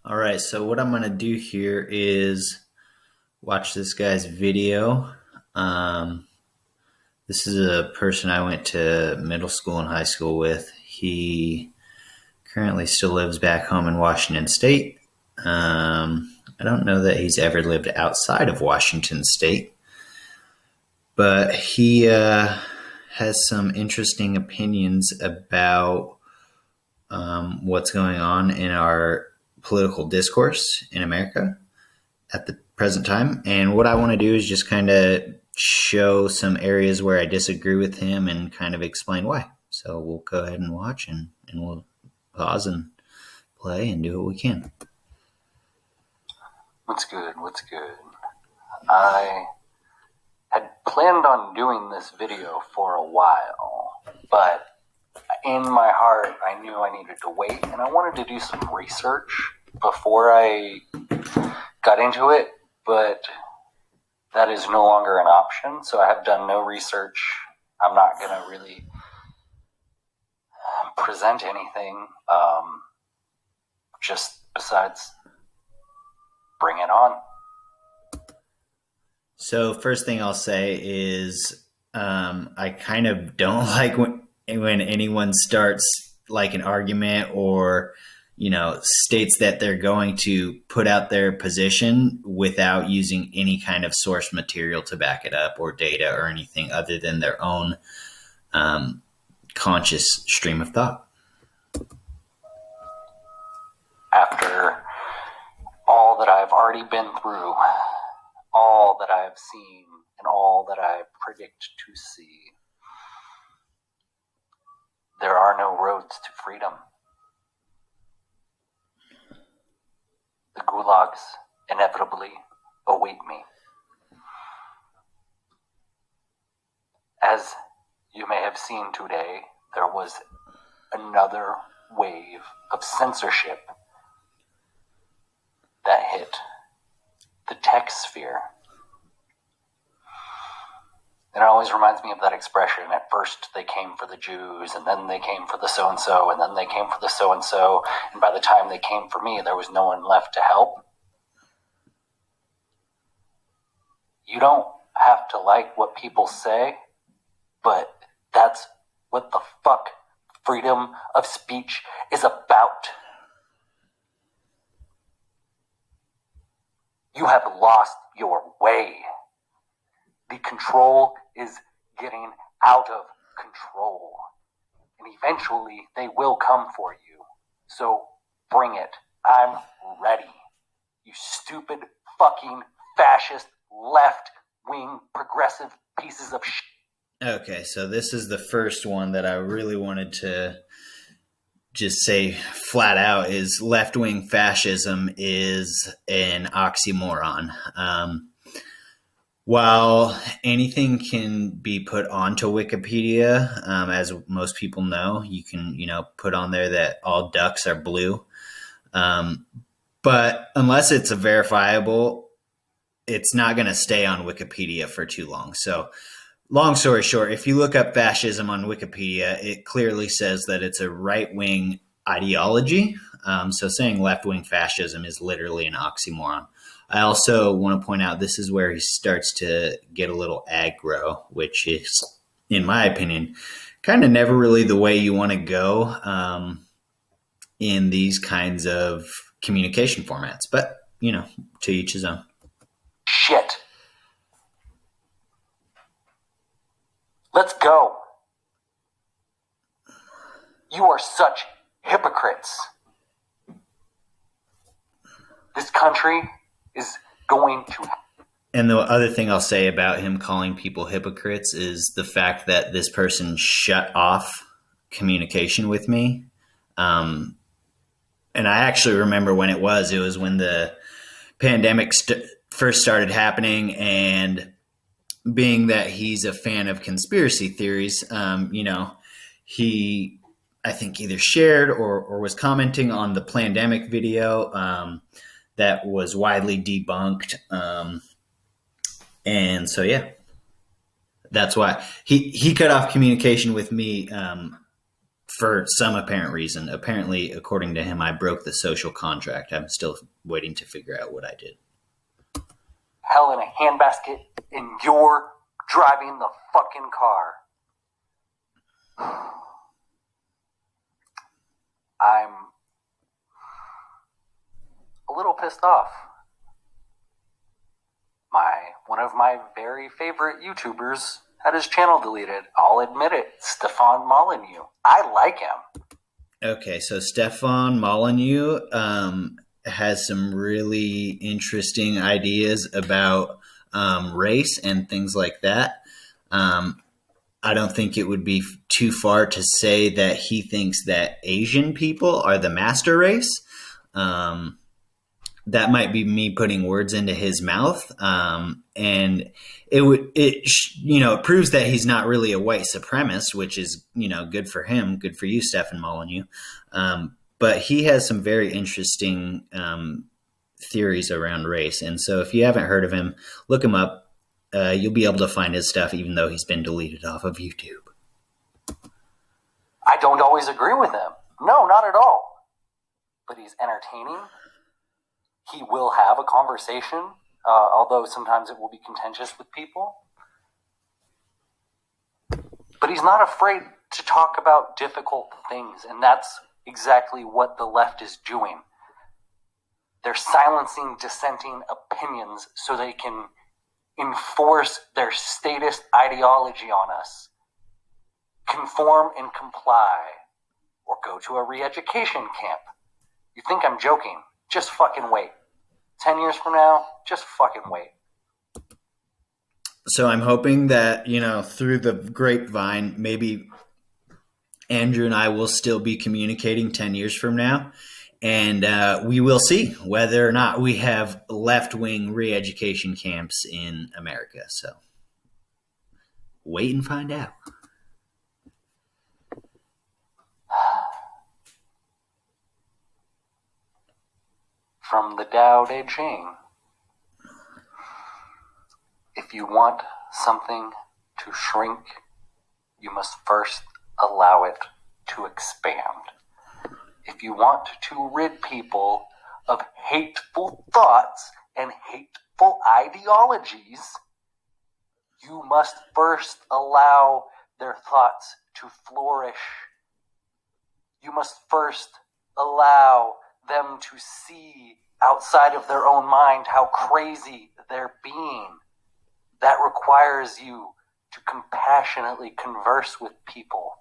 All right, so what I'm going to do here is watch this guy's video. Um, this is a person I went to middle school and high school with. He currently still lives back home in Washington State. I don't know that he's ever lived outside of Washington State, but he has some interesting opinions about what's going on in our political discourse in America at the present time. And what I want to do is just kind of show some areas where I disagree with him and kind of explain why. So we'll go ahead and watch and we'll pause and play and do what we can. What's good? What's good? I had planned on doing this video for a while, but in my heart, I knew I needed to wait, and I wanted to do some research before I got into it, but that is no longer an option, so I have done no research. I'm not going to really present anything, just besides bring it on. So first thing I'll say is I kind of don't like when anyone starts like an argument or states that they're going to put out their position without using any kind of source material to back it up or data or anything other than their own conscious stream of thought. After all that I've already been through, all that I have seen, and all that I predict to see, there are no roads to freedom. The gulags inevitably await me. As you may have seen today, there was another wave of censorship that hit the tech sphere. And it always reminds me of that expression. At first they came for the Jews, and then they came for the so-and-so, and then they came for the so-and-so, and by the time they came for me, there was no one left to help. You don't have to like what people say, but that's what the fuck freedom of speech is about. You have lost your way. The control is getting out of control. And eventually they will come for you. So bring it. I'm ready. You stupid fucking fascist left-wing progressive pieces of shit. Okay, so this is the first one that I really wanted to just say flat out is left-wing fascism is an oxymoron. While anything can be put onto Wikipedia, as most people know, you can, put on there that all ducks are blue. But unless it's verifiable, it's not going to stay on Wikipedia for too long. So long story short, if you look up fascism on Wikipedia, it clearly says that it's a right-wing ideology. So saying left-wing fascism is literally an oxymoron. I also want to point out this is where he starts to get a little aggro, which is, in my opinion, kind of never really the way you want to go in these kinds of communication formats. But, to each his own. Shit. Let's go. You are such hypocrites. This country is going to... And the other thing I'll say about him calling people hypocrites is the fact that this person shut off communication with me. And I actually remember when it was when the pandemic first started happening, and being that he's a fan of conspiracy theories, he, I think, either shared or was commenting on the pandemic video that was widely debunked. And so, yeah, that's why he cut off communication with me for some apparent reason. Apparently, according to him, I broke the social contract. I'm still waiting to figure out what I did. Hell in a handbasket, and you're driving the fucking car. I'm a little pissed off. One of my very favorite YouTubers had his channel deleted. I'll admit it, Stefan Molyneux. I like him. Okay, so Stefan Molyneux has some really interesting ideas about race and things like that. I don't think it would be too far to say that he thinks that Asian people are the master race. That might be me putting words into his mouth. And it proves that he's not really a white supremacist, which is, good for him. Good for you, Stefan Molyneux. But he has some very interesting theories around race. And so if you haven't heard of him, look him up. You'll be able to find his stuff, even though he's been deleted off of YouTube. I don't always agree with him. No, not at all. But he's entertaining. He will have a conversation, although sometimes it will be contentious with people. But he's not afraid to talk about difficult things, and that's exactly what the left is doing. They're silencing dissenting opinions so they can enforce their statist ideology on us. Conform and comply, or go to a re-education camp. You think I'm joking? Just fucking wait. 10 years from now, just fucking wait. So I'm hoping that, through the grapevine, maybe Andrew and I will still be communicating 10 years from now. And we will see whether or not we have left-wing re-education camps in America. So wait and find out. From the Tao Te Ching. If you want something to shrink, you must first allow it to expand. If you want to rid people of hateful thoughts and hateful ideologies, you must first allow their thoughts to flourish. You must first allow them to see outside of their own mind how crazy they're being. That requires you to compassionately converse with people.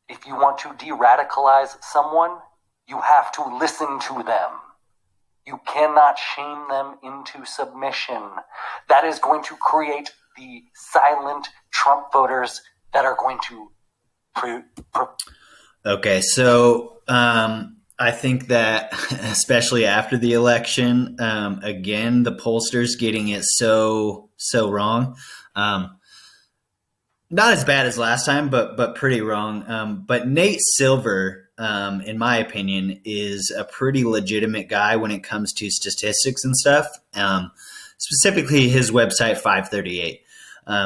If you want to de-radicalize someone, you have to listen to them. You cannot shame them into submission. That is going to create the silent Trump voters that are going to Okay, so I think that especially after the election, again, the pollsters getting it so wrong. Not as bad as last time, but pretty wrong. But Nate Silver, in my opinion, is a pretty legitimate guy when it comes to statistics and stuff. Specifically, his website 538.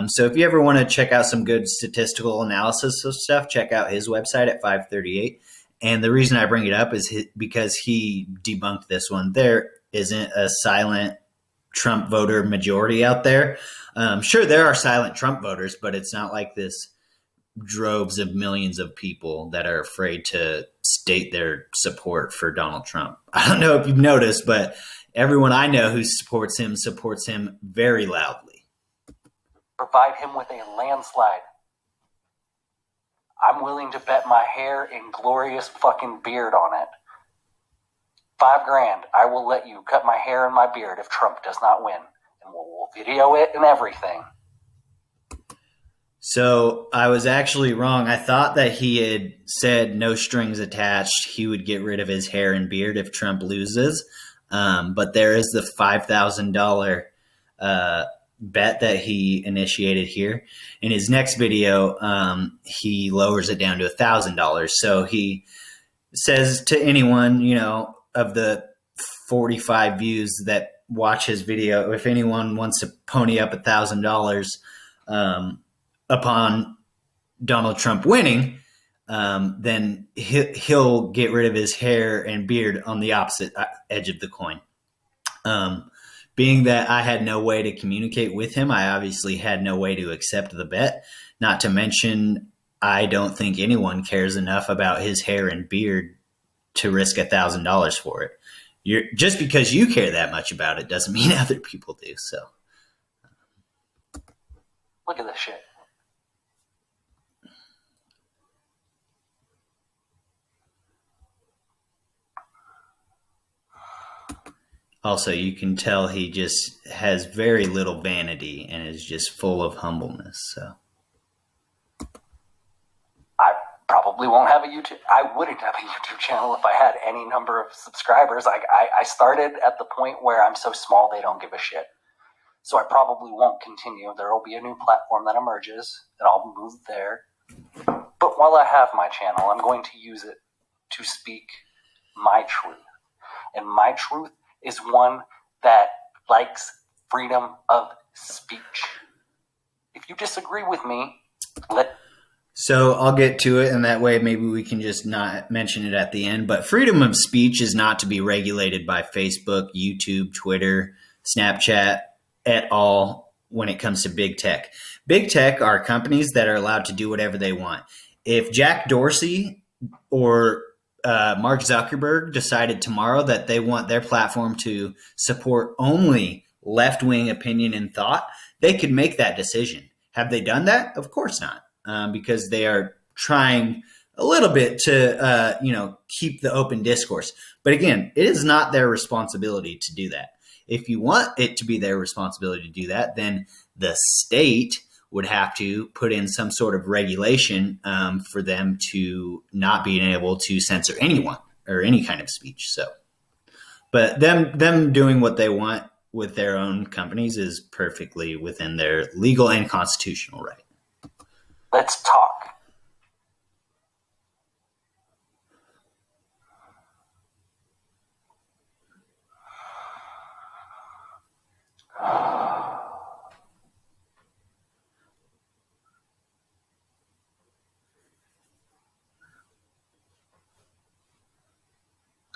So if you ever want to check out some good statistical analysis of stuff, check out his website at 538. And the reason I bring it up is because he debunked this one. There isn't a silent Trump voter majority out there. Sure, there are silent Trump voters, but it's not like this droves of millions of people that are afraid to state their support for Donald Trump. I don't know if you've noticed, but everyone I know who supports him very loudly. Provide him with a landslide. I'm willing to bet my hair and glorious fucking beard on it. $5,000. I will let you cut my hair and my beard if Trump does not win. And we'll video it and everything. So I was actually wrong. I thought that he had said no strings attached. He would get rid of his hair and beard if Trump loses. But there is the $5,000 bet that he initiated here. In his next video, he lowers it down to $1,000. So he says to anyone, of the 45 views that watch his video, if anyone wants to pony up $1,000, upon Donald Trump winning, then he'll get rid of his hair and beard on the opposite edge of the coin. Being that I had no way to communicate with him, I obviously had no way to accept the bet. Not to mention, I don't think anyone cares enough about his hair and beard to risk $1,000 for it. Just because you care that much about it doesn't mean other people do. So, look at this shit. Also, you can tell he just has very little vanity and is just full of humbleness. So, I probably won't have a YouTube. I wouldn't have a YouTube channel if I had any number of subscribers. I started at the point where I'm so small they don't give a shit. So I probably won't continue. There will be a new platform that emerges, and I'll move there. But while I have my channel, I'm going to use it to speak my truth. And my truth is one that likes freedom of speech. If you disagree with me, So I'll get to it, and that way maybe we can just not mention it at the end. But freedom of speech is not to be regulated by Facebook, YouTube, Twitter, Snapchat at all when it comes to big tech. Big tech are companies that are allowed to do whatever they want. If Jack Dorsey or Mark Zuckerberg decided tomorrow that they want their platform to support only left-wing opinion and thought, they could make that decision. Have they done that? Of course not, because they are trying a little bit to keep the open discourse. But again, it is not their responsibility to do that. If you want it to be their responsibility to do that, then the state would have to put in some sort of regulation for them to not being able to censor anyone or any kind of speech. So, but them doing what they want with their own companies is perfectly within their legal and constitutional right. Let's talk.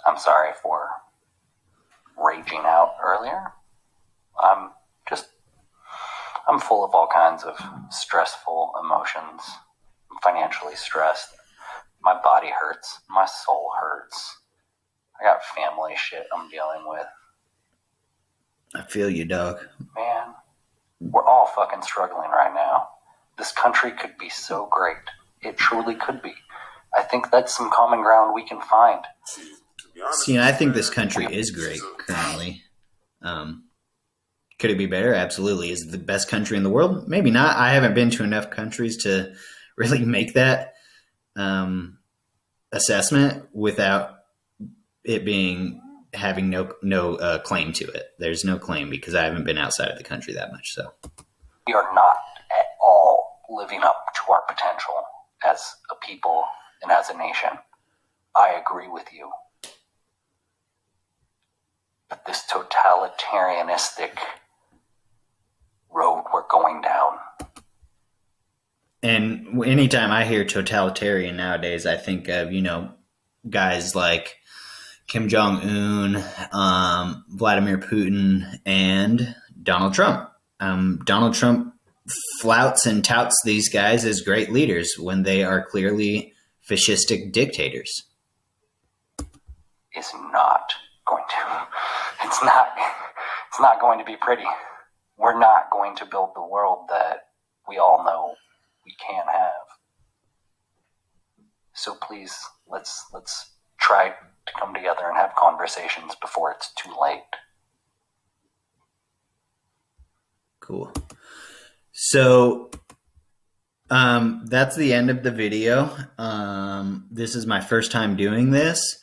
I'm sorry for raging out earlier. I'm full of all kinds of stressful emotions. I'm financially stressed. My body hurts. My soul hurts. I got family shit I'm dealing with. I feel you, dog. Man, we're all fucking struggling right now. This country could be so great. It truly could be. I think that's some common ground we can find. See, I think this country is great currently. Could it be better? Absolutely. Is it the best country in the world? Maybe not. I haven't been to enough countries to really make that assessment without it having no claim to it. There's no claim because I haven't been outside of the country that much. So we are not at all living up to our potential as a people and as a nation. I agree with you. But this totalitarianistic road we're going down. And anytime I hear totalitarian nowadays, I think of, guys like Kim Jong-un, Vladimir Putin, and Donald Trump. Donald Trump flouts and touts these guys as great leaders when they are clearly fascistic dictators. It's not going to be pretty. We're not going to build the world that we all know we can have. So please, let's try to come together and have conversations before it's too late. Cool. So that's the end of the video. This is my first time doing this.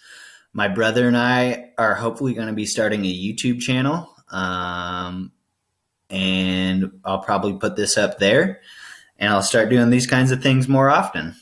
My brother and I are hopefully going to be starting a YouTube channel. And I'll probably put this up there, and I'll start doing these kinds of things more often.